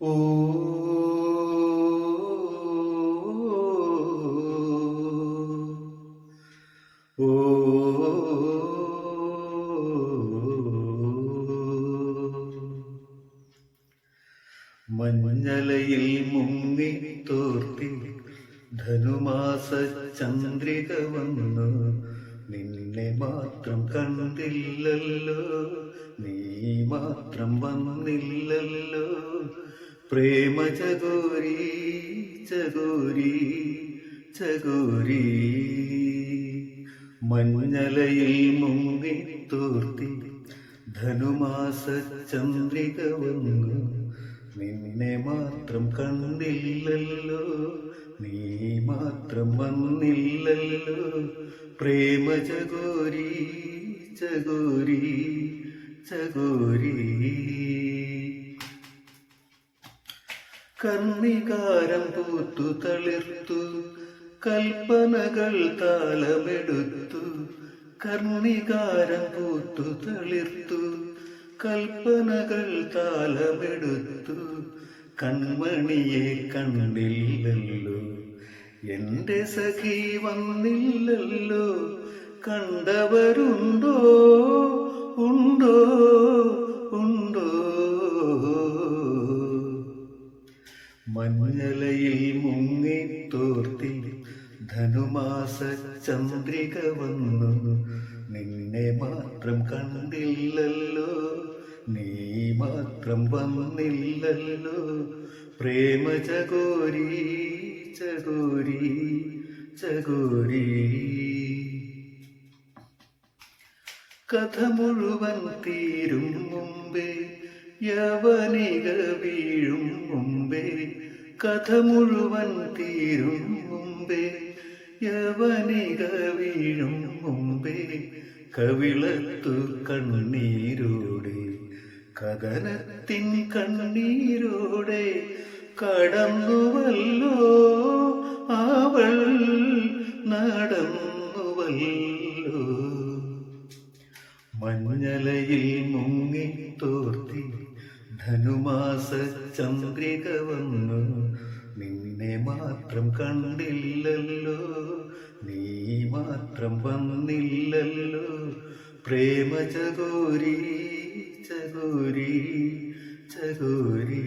ഓ ഓ മഞ്ഞലയിൽ മുങ്ങിത്തോർത്തി ധനുമാസ ചന്ദ്രിക വന്നു, നിന്നെ മാത്രം കണ്ടില്ലല്ലോ, നീ മാത്രം വന്നില്ലല്ലോ. പ്രേമ ചകോരി ചകോരി ചകോരി, മഞ്ഞലയിൽ മുങ്ങിത്തോർത്തി ധനുമാസ ചന്ദ്രിക വന്നു, നിന്നെ മാത്രം കണ്ടില്ലല്ലോ, നീ മാത്രം വന്നില്ലല്ലോ. പ്രേമ ചകോരി ചകോരി ചകോരി, കർണികാരം പൂത്തു തളിർത്തു, കൽപ്പനകൾ താളമെടുത്തു. കർണികാരം പൂത്തു തളിർത്തു, കൽപ്പനകൾ താളമെടുത്തു. കൺമണിയെ കണ്ടില്ലല്ലോ, എന്റെ സഖി വന്നില്ലല്ലോ. കണ്ടവരുണ്ടോ ഉണ്ടോ ഉണ്ടോ? മഞ്ഞലയിൽ മുങ്ങിത്തോർത്തി ധനുമാസ ചന്ദ്രിക വന്നു, നിന്നെ മാത്രം കണ്ടില്ലല്ലോ, നീ മാത്രം വന്നില്ലല്ലോ. പ്രേമ ചകോരി ചകോരി ചകോരി, കഥ മുഴുവൻ തീരും മുമ്പേ, യവനിക വീഴും മുമ്പേ. കഥ മുഴുവൻ തീരും മുമ്പേ, യവനിക വീഴും മുമ്പേ. കവിളത്തു കണ്ണീരോടെ, കഥനത്തിൻ കണ്ണീരോടെ കടന്നുവല്ലോ അവൾ, നടന്നുവല്ലോ. മഞ്ഞലയിൽ മുങ്ങിത്തോർത്തി ധനുമാസ ചന്ദ്രിക വന്നു, നിന്നെ മാത്രം കണ്ടില്ലല്ലോ, നീ മാത്രം വന്നില്ലല്ലോ. പ്രേമ ചകോരി ചകോരി ചകോരി.